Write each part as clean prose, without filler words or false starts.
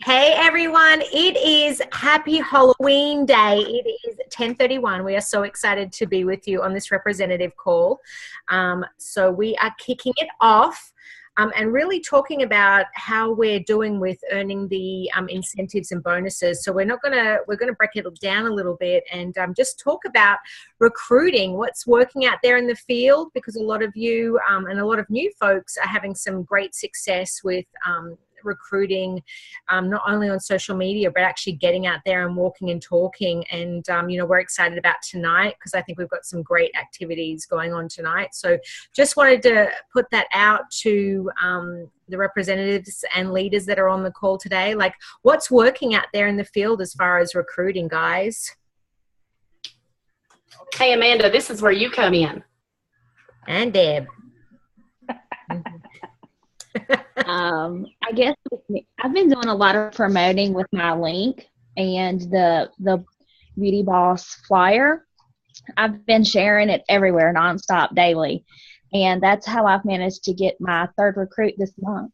Hey everyone, it is Happy Halloween Day. It is 10:31. We are so excited to be with you on this representative call. So we are kicking it off and really talking about how we're doing with earning the incentives and bonuses. So we're gonna break it down a little bit and just talk about recruiting, what's working out there in the field, because a lot of you and a lot of new folks are having some great success with recruiting, not only on social media but actually getting out there and walking and talking. And we're excited about tonight because I think we've got some great activities going on tonight. So just wanted to put that out to the representatives and leaders that are on the call today. Like, what's working out there in the field as far as recruiting, guys? Hey Amanda, this is where you come in. And Deb. I guess I've been doing a lot of promoting with my link and the Beauty Boss flyer. I've been sharing it everywhere nonstop daily, and that's how I've managed to get my third recruit this month.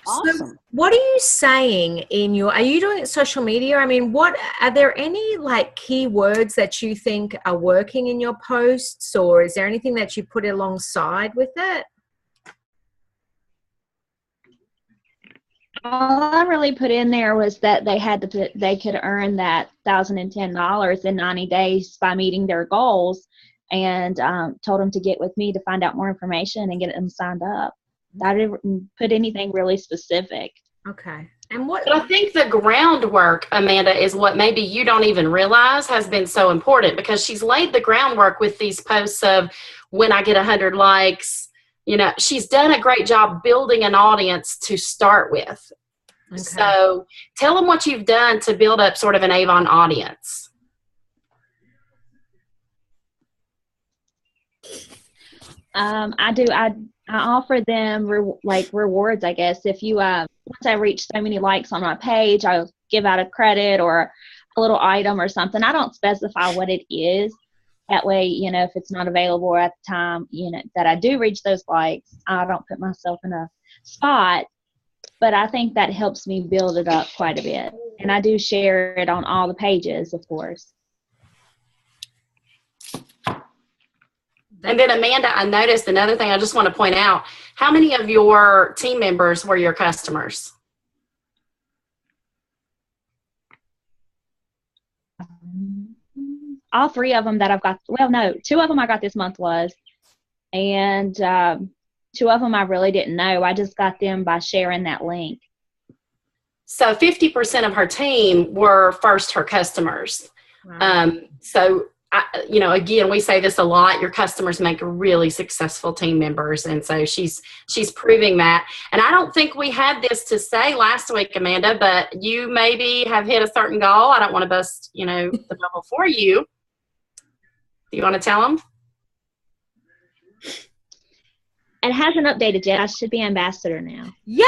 Awesome. So what are you saying are you doing it social media? I mean, are there any like keywords that you think are working in your posts, or is there anything that you put alongside with it? All I really put in there was that they could earn that $1,010 in 90 days by meeting their goals, and told them to get with me to find out more information and get them signed up. I didn't put anything really specific. Okay. But I think the groundwork, Amanda, is what maybe you don't even realize has been so important, because she's laid the groundwork with these posts of when I get 100 likes. You know, she's done a great job building an audience to start with. Okay. So tell them what you've done to build up sort of an Avon audience. I offer them rewards, I guess. If you once I reach so many likes on my page, I'll give out a credit or a little item or something. I don't specify what it is. That way, if it's not available at the time, that I do reach those likes, I don't put myself in a spot. But I think that helps me build it up quite a bit. And I do share it on all the pages, of course. And then, Amanda, I noticed another thing I just want to point out. How many of your team members were your customers? All three of them that I've got, well, no, two of them I got this month and two of them I really didn't know. I just got them by sharing that link. So 50% of her team were first her customers. Wow. Again, we say this a lot, your customers make really successful team members. And so she's proving that. And I don't think we had this to say last week, Amanda, but you maybe have hit a certain goal. I don't want to bust, the bubble for you. Do you want to tell them? It hasn't updated yet. I should be ambassador now. Yay!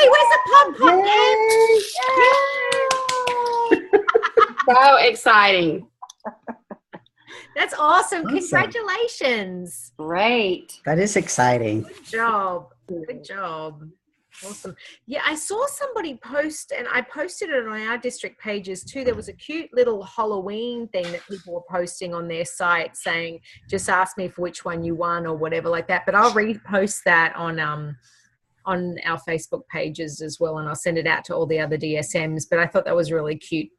Where's the pom-pom? Yay! So exciting. That's awesome. Congratulations. Great. That is exciting. Good job. Good job. Awesome. Yeah, I saw somebody post, and I posted it on our district pages too. There was a cute little Halloween thing that people were posting on their site saying, just ask me for which one you won or whatever like that. But I'll repost that on our Facebook pages as well, and I'll send it out to all the other DSMs. But I thought that was really cute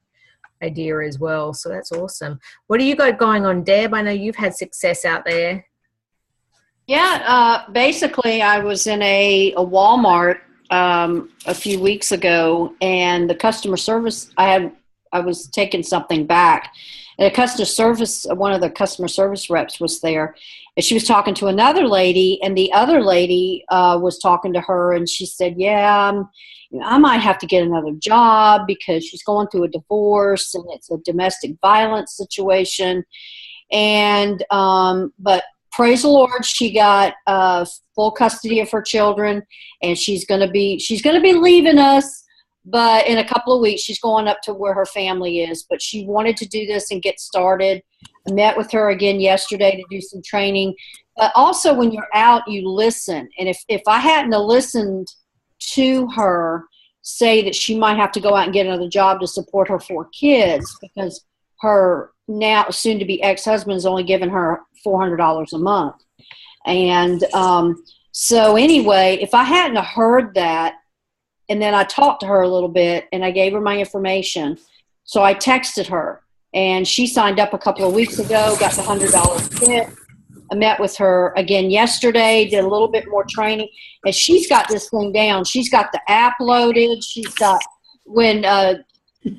idea as well. So that's awesome. What do you got going on, Deb? I know you've had success out there. Yeah, basically I was in a Walmart a few weeks ago, and the customer service, I was taking something back, and one of the customer service reps was there, and she was talking to another lady, and the other lady was talking to her, and she said, yeah, I might have to get another job because she's going through a divorce and it's a domestic violence situation. And but praise the Lord, she got full custody of her children, and she's going to be leaving us. But in a couple of weeks, she's going up to where her family is. But she wanted to do this and get started. I met with her again yesterday to do some training. But also, when you're out, you listen. And if I hadn't have listened to her, say that she might have to go out and get another job to support her 4 kids because her now soon-to-be ex-husband is only giving her $400 a month. And so anyway, if I hadn't heard that, and then I talked to her a little bit, and I gave her my information, so I texted her, and she signed up a couple of weeks ago, got the $100 kit. I met with her again yesterday, did a little bit more training, and she's got this thing down. She's got the app loaded. She's got when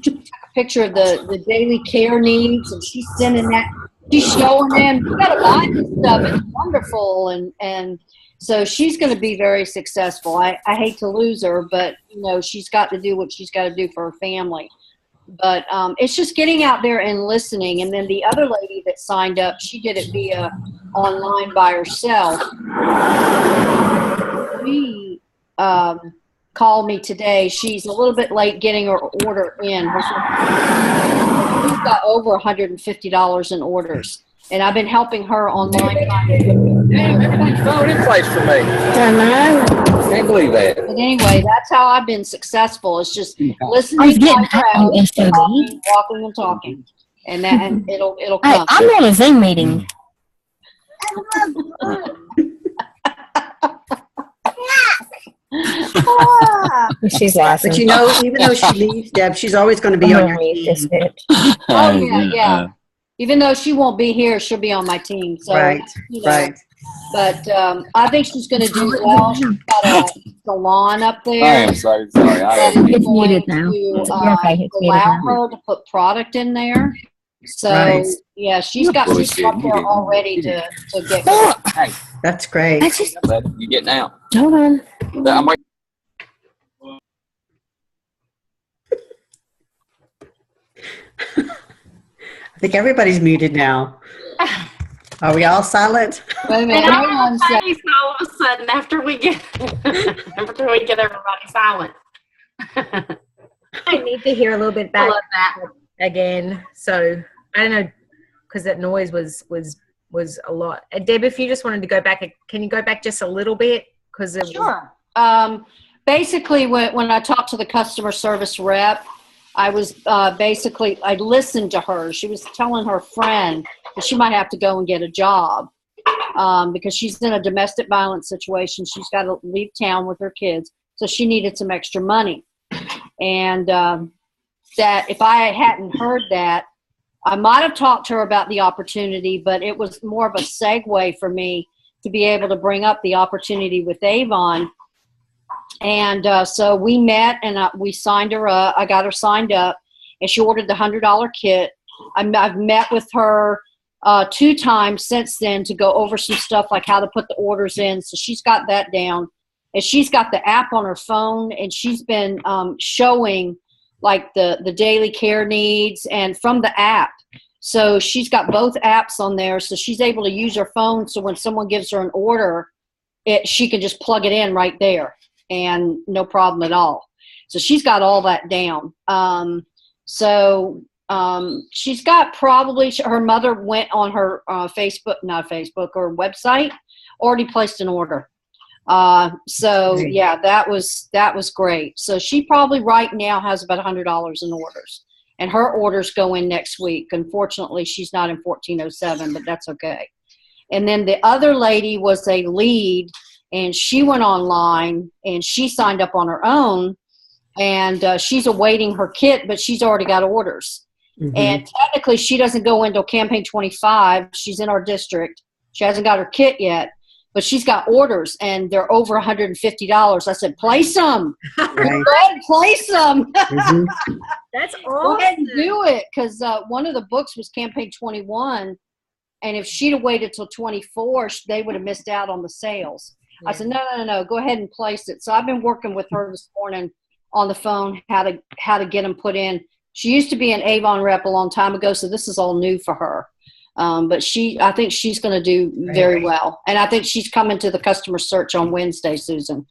took a picture of the daily care needs, and she's sending that. She's showing them, you got to buy this stuff. It's wonderful, and so she's going to be very successful. I hate to lose her, but she's got to do what she's got to do for her family. But it's just getting out there and listening. And then the other lady that signed up, she did it via online by herself. She called me today. She's a little bit late getting her order in. She's got over $150 in orders. And I've been helping her online. Damn, everything's falling in place for me. Can't believe that. But anyway, that's how I've been successful. It's just listening to my crowd, walking and talking, and it'll come. Hey, I'm on a Zoom meeting. She's laughing. But even though she leaves, Deb, she's always going to be on your team. Oh yeah. Even though she won't be here, she'll be on my team. So, right. But I think she's going to do well. She's got a salon up there. I am so sorry. It's muted now. Okay, allow her to put product in there. So, yeah, she's got people up there already to get going. Hey, that's great. You getting out? Hold on. I'm waiting. I think everybody's muted now. Are we all silent? Wait a minute. All of a sudden, after we get everybody silent. I need to hear a little bit back again. So I don't know, because that noise was a lot. Deb, if you just wanted to go back, can you go back just a little bit? Sure. Basically, when I talked to the customer service rep, I was I listened to her. She was telling her friend that she might have to go and get a job because she's in a domestic violence situation. She's got to leave town with her kids. So she needed some extra money. And that if I hadn't heard that, I might have talked to her about the opportunity, but it was more of a segue for me to be able to bring up the opportunity with Avon. And so we met and we signed her up. I got her signed up, and she ordered the $100 kit. I've met with her 2 times since then to go over some stuff like how to put the orders in. So she's got that down, and she's got the app on her phone, and she's been showing like the daily care needs and from the app. So she's got both apps on there, so she's able to use her phone. So when someone gives her an order, she can just plug it in right there. And no problem at all. So she's got all that down. She's got probably, her mother went on her her website, already placed an order. Yeah, that was great. So she probably right now has about $100 in orders. And her orders go in next week. Unfortunately, she's not in 1407, but that's okay. And then the other lady was a lead, and she went online and she signed up on her own, and she's awaiting her kit, but she's already got orders. Mm-hmm. And technically she doesn't go into campaign 25. She's in our district. She hasn't got her kit yet, but she's got orders, and they're over $150. I said, place them. Right. Go ahead and place them. Mm-hmm. That's awesome. Go ahead and do it, because one of the books was campaign 21, and if she'd have waited till 24, they would have missed out on the sales. Yeah. I said, no, go ahead and place it. So I've been working with her this morning on the phone, how to get them put in. She used to be an Avon rep a long time ago, so this is all new for her. But I think she's going to do very well. And I think she's coming to the customer search on Wednesday, Susan.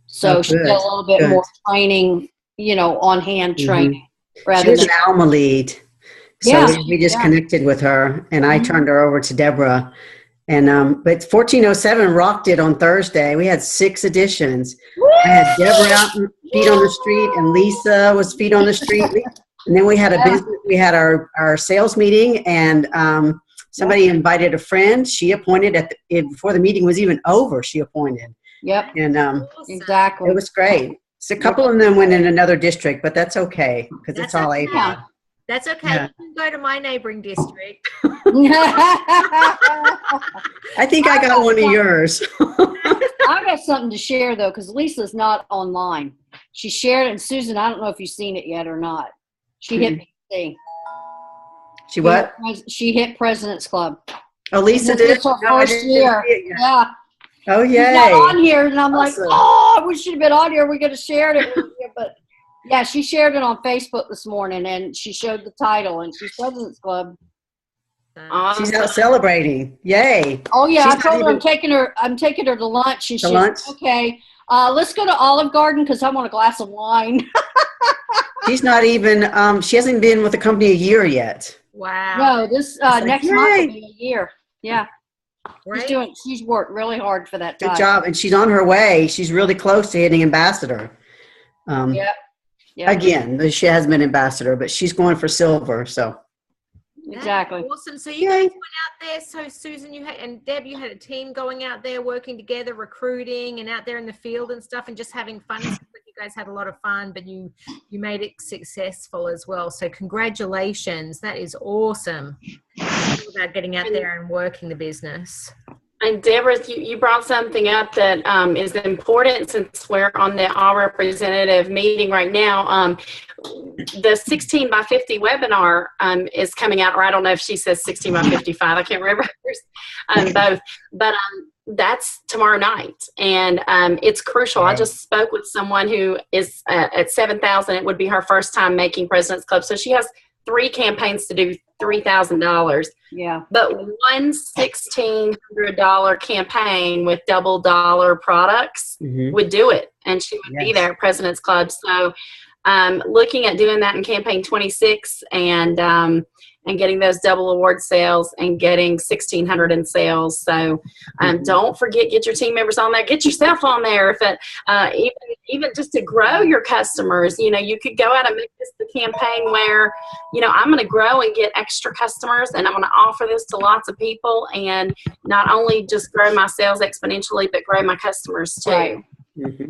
So she's got a little bit more training, on-hand training. Mm-hmm. She was an Alma lead. So we just connected with her, and I turned her over to Deborah. And but 1407 rocked it on Thursday. We had 6 editions. I had Deborah out feet on the street, and Lisa was feet on the street. And then we had a business. We had our sales meeting, and somebody invited a friend. She appointed before the meeting was even over. She appointed. Yep. And Exactly. it was great. So a couple of them went in another district, but that's okay because it's all okay. April. That's okay. Yeah. You can go to my neighboring district. I think I got one of yours. I got something to share though, because Lisa's not online. She shared it, and Susan, I don't know if you've seen it yet or not. She hit PC. She what? She hit President's Club. Oh, Lisa did. It's her first year. Yeah. Oh, She's yay. not on here, and I'm Awesome. like, oh, I wish she'd have been on here. We could have shared it with you, but yeah, she shared it on Facebook this morning, and she showed the title, and she's President's Club. She's out celebrating. Yay. Oh yeah, She's I told her even- I'm taking her to lunch. And she's lunch? okay. Let's go to Olive Garden because I want a glass of wine. She's not even, she hasn't been with the company a year yet. Wow. No, this like, next yay. month will be a year. Yeah. Great. She's worked really hard for that Good time. job. And she's on her way. She's really close to hitting ambassador. Yep. Again, she has been ambassador, but she's going for silver. So Exactly. Awesome. So you guys went out there. So Susan, you had, and Deb, you had a team going out there, working together, recruiting, and out there in the field and stuff, and just having fun. But you guys had a lot of fun, but you made it successful as well. So congratulations. That is awesome. About getting out there and working the business. And Deborah, you brought something up that is important since we're on the all representative meeting right now. The 16 by 50 webinar is coming out, or I don't know if she says 16 by 55. I can't remember both, but that's tomorrow night, and it's crucial. I just spoke with someone who is at 7,000. It would be her first time making President's Club, so she has 3 campaigns to do, $3,000. Yeah. But one $1,600 campaign with double dollar products would do it, and she would be there at President's Club. So looking at doing that in campaign 26 and getting those double award sales and getting 1,600 in sales. So don't forget, get your team members on there, get yourself on there. If it, even just to grow your customers, you could go out and make this the campaign where, I'm going to grow and get extra customers, and I'm going to offer this to lots of people, and not only just grow my sales exponentially, but grow my customers too. Right.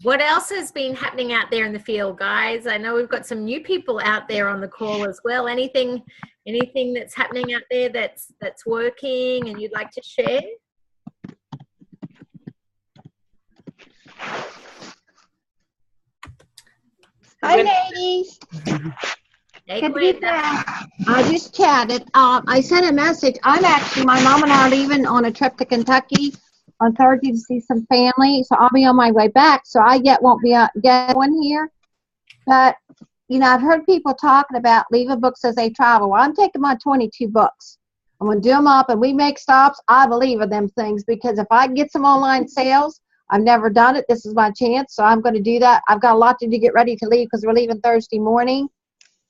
What else has been happening out there in the field, guys? I know we've got some new people out there on the call as well. Anything that's happening out there that's working and you'd like to share? Hi, ladies. Hey, Good to be Glenda. back. I just chatted. I sent a message. My mom and I are leaving on a trip to Kentucky on Thursday to see some family, so I'll be on my way back. So I won't be going here. But I've heard people talking about leaving books as they travel. Well, I'm taking my 22 books. I'm gonna do them up, and we make stops. I believe in them things because if I can get some online sales, I've never done it. This is my chance, so I'm going to do that. I've got a lot to do, get ready to leave because we're leaving Thursday morning.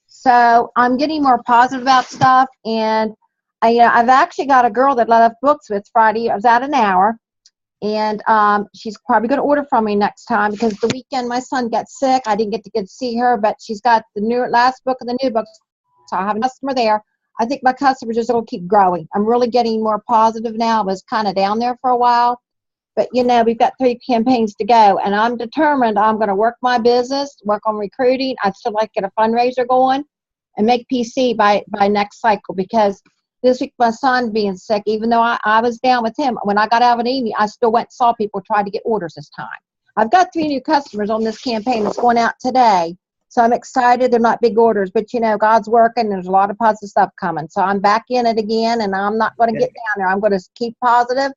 So I'm getting more positive about stuff, and I've actually got a girl that left books with Friday. I was at an hour, and she's probably going to order from me next time because the weekend my son got sick. I didn't get to see her, but she's got the last book and the new books, so I have a customer there. I think my customers just going to keep growing. I'm really getting more positive now. I was kind of down there for a while. But, we've got 3 campaigns to go, and I'm determined I'm going to work my business, work on recruiting. I'd still like to get a fundraiser going and make PC by next cycle because this week my son being sick, even though I was down with him, when I got out of an evening, I still went and saw people try to get orders this time. I've got 3 new customers on this campaign that's going out today, so I'm excited. They're not big orders, but, God's working. There's a lot of positive stuff coming. So I'm back in it again, and I'm not going to get down there. I'm going to keep positive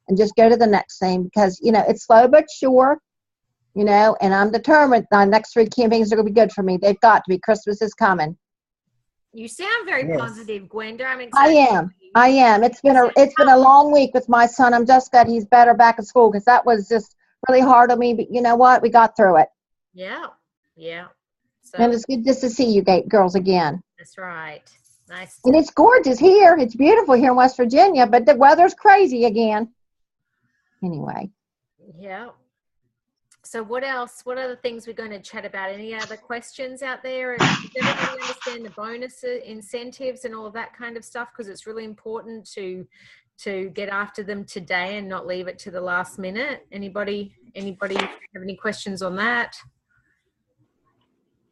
and just go to the next thing because, it's slow but sure, and I'm determined the next 3 campaigns are going to be good for me. They've got to be. Christmas is coming. You sound very positive, Gwenda. I'm excited. I am. It's been a long week with my son. I'm just glad he's better back at school because that was just really hard on me. But you know what? We got through it. Yeah. So, and it's good just to see you girls again. that's right. Nice. And it's gorgeous here. It's beautiful here in West Virginia, but the weather's crazy again. Anyway. Yeah. So what else? What other things we're going to chat about? Any other questions out there? And does everybody understand the bonus incentives and all of that kind of stuff? Because it's really important to get after them today and not leave it to the last minute. Anybody have any questions on that?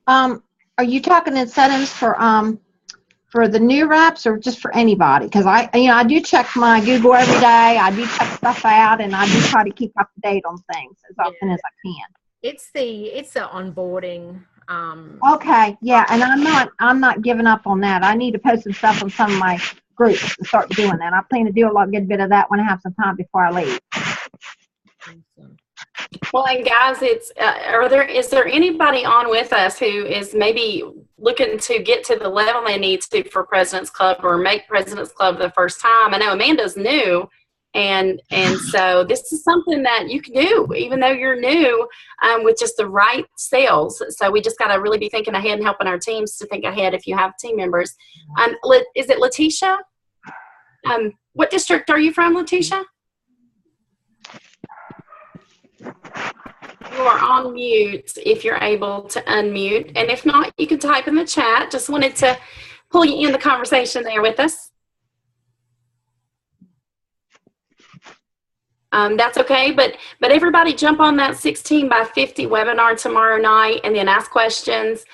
Are you talking incentives for the new reps or just for anybody? Because I do check my Google every day. I do check stuff out, and I do try to keep up to date on things as often as I can. It's the onboarding. Okay, yeah, and I'm not giving up on that. I need to post some stuff on some of my groups and start doing that. I plan to do a good bit of that when I have some time before I leave. Well, and guys, is there anybody on with us who is maybe looking to get to the level they need to for President's Club or make President's Club the first time? I know Amanda's new, and so this is something that you can do even though you're new, with just the right sales. So we just got to really be thinking ahead and helping our teams to think ahead if you have team members. Is it Letitia? What district are you from, Letitia? You are on mute if you're able to unmute. And if not, you can type in the chat. Just wanted to pull you in the conversation there with us. That's okay, but everybody jump on that 16 by 50 webinar tomorrow night and then ask questions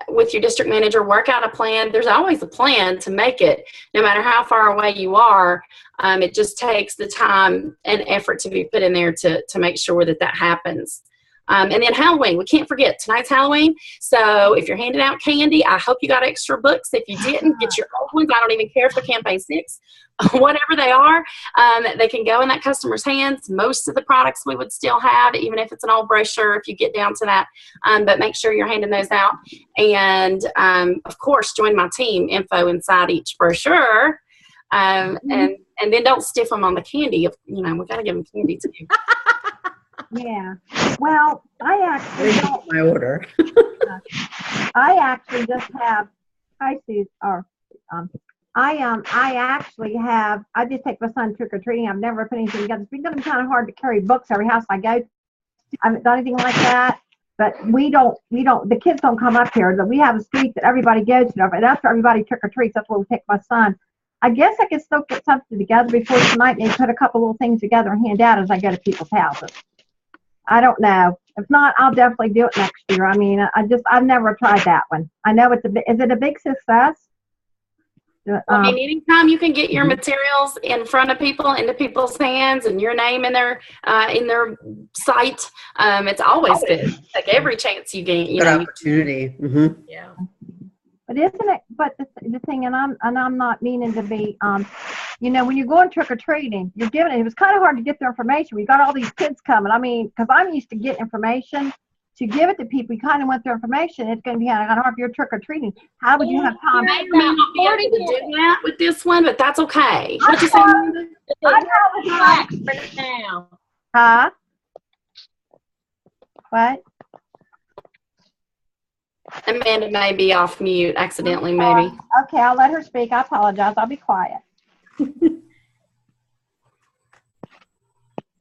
with your district manager. Work out a plan. There's always a plan to make it, no matter how far away you are. It just takes the time and effort to be put in there to make sure that happens. And then Halloween, we can't forget, tonight's Halloween. So if you're handing out candy, I hope you got extra books. If you didn't, get your old ones. I don't even care if they're campaign 6, whatever they are. They can go in that customer's hands. Most of the products we would still have, even if it's an old brochure, if you get down to that. But make sure you're handing those out. And, of course, join my team, info inside each brochure. And then don't stiff them on the candy. We got to give them candy too. Yeah. Well, I actually don't. My order. I actually just have. Hi, Suze. I just take my son trick or treating. I've never put anything together. It's becoming kind of hard to carry books every house I go to. I haven't done anything like that. But we don't. The kids don't come up here. We have a street that everybody goes to. And after everybody trick or treats, that's where we take my son. I guess I can still put something together before tonight, and put a couple little things together and hand out as I go to people's houses. I don't know. If not, I'll definitely do it next year. I mean, I've never tried that one. I know is it a big success? I mean, anytime you can get your materials in front of people, into people's hands, and your name in their site, it's always good. Like every chance you get, Good opportunity. Mm-hmm. Yeah. But isn't it? But the thing, and I'm not meaning to be, when you're going trick or treating, you're giving it. It was kind of hard to get the information. We got all these kids coming. I mean, because I'm used to get information to give it to people. You kind of want their information. It's going to be kind of hard if you're trick or treating. How would you have time? I may not be able to do that with this one, but that's okay. What you say? I know for now. Huh? What? Amanda may be off mute accidentally, maybe. Okay, I'll let her speak. I apologize. I'll be quiet.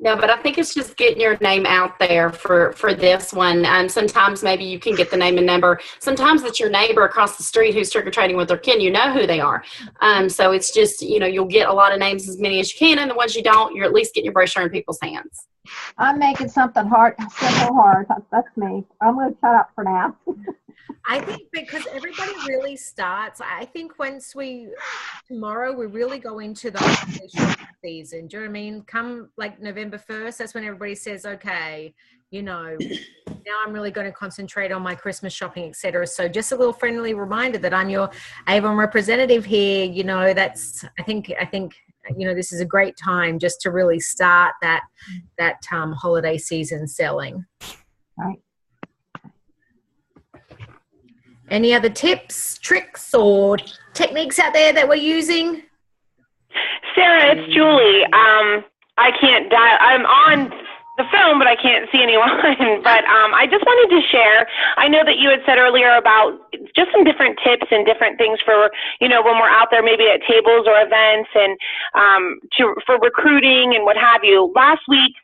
No, but I think it's just getting your name out there for this one. Sometimes maybe you can get the name and number. Sometimes it's your neighbor across the street who's trick-or-treating with their kid. You know who they are. So it's just, you'll get a lot of names, as many as you can, and the ones you don't, you're at least getting your brochure in people's hands. I'm making something simple hard. That's me. I'm going to shut up for now. I think because everybody really starts, I think tomorrow we really go into the holiday shopping season. Do you know what I mean? Come like November 1st, that's when everybody says, okay, now I'm really going to concentrate on my Christmas shopping, etc. So just a little friendly reminder that I'm your Avon representative here. I think this is a great time just to really start that holiday season selling. Right. Any other tips, tricks, or techniques out there that we're using? Sarah, it's Julie. I can't dial. I'm on the phone, but I can't see anyone. But I just wanted to share. I know that you had said earlier about just some different tips and different things for, when we're out there maybe at tables or events and for recruiting and what have you. Last week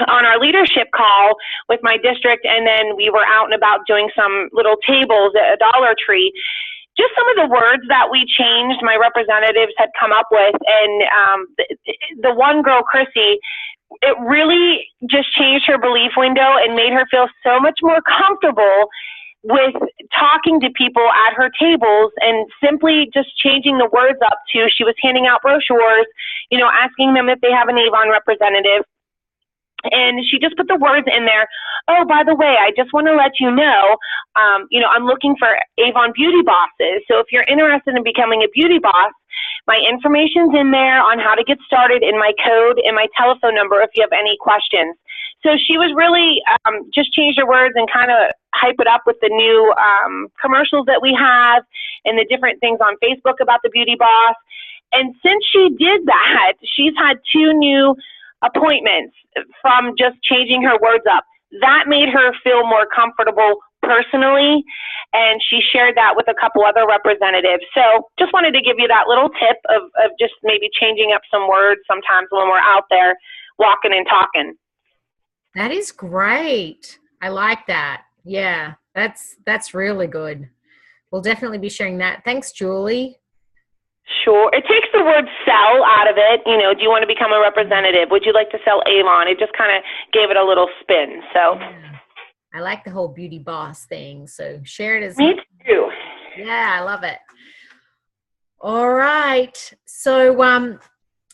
on our leadership call with my district, and then we were out and about doing some little tables at a Dollar Tree. Just some of the words that we changed, my representatives had come up with, and the one girl, Chrissy, it really just changed her belief window and made her feel so much more comfortable with talking to people at her tables, and simply just changing the words up to, she was handing out brochures, asking them if they have an Avon representative. And she just put the words in there. Oh, by the way, I just want to let you know, I'm looking for Avon beauty bosses. So if you're interested in becoming a beauty boss, my information's in there on how to get started, in my code, and my telephone number if you have any questions. So she was really just changed her words and kind of hype it up with the new commercials that we have and the different things on Facebook about the beauty boss. And since she did that, she's had 2 new appointments from just changing her words up. That made her feel more comfortable personally, and she shared that with a couple other representatives. So just wanted to give you that little tip of just maybe changing up some words sometimes when we're out there walking and talking. That is great. I like that. Yeah, that's really good. We'll definitely be sharing that. Thanks, Julie. Sure. It takes the word sell out of it. Do you want to become a representative? Would you like to sell Avon? It just kind of gave it a little spin. So yeah. I like the whole beauty boss thing. So share it as me too. Yeah, I love it. All right. So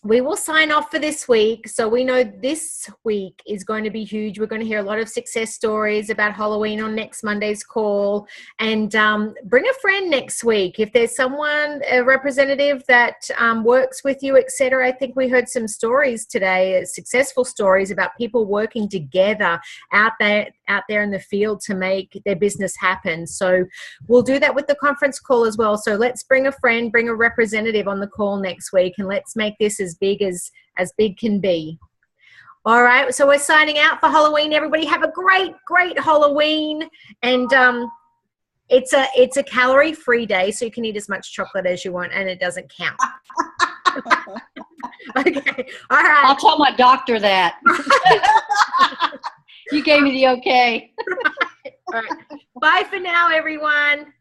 we will sign off for this week. So we know this week is going to be huge. We're going to hear a lot of success stories about Halloween on next Monday's call. And bring a friend next week. If there's someone, a representative that works with you, etc. I think we heard some stories today, successful stories about people working together out there in the field to make their business happen. So we'll do that with the conference call as well. So let's bring a friend, bring a representative on the call next week, and let's make this as big as big can be. All right, so we're signing out for Halloween. Everybody have a great Halloween, and it's a calorie-free day, so you can eat as much chocolate as you want, and it doesn't count. Okay, all right. I'll tell my doctor that. You gave me the okay. All right. Bye for now, everyone.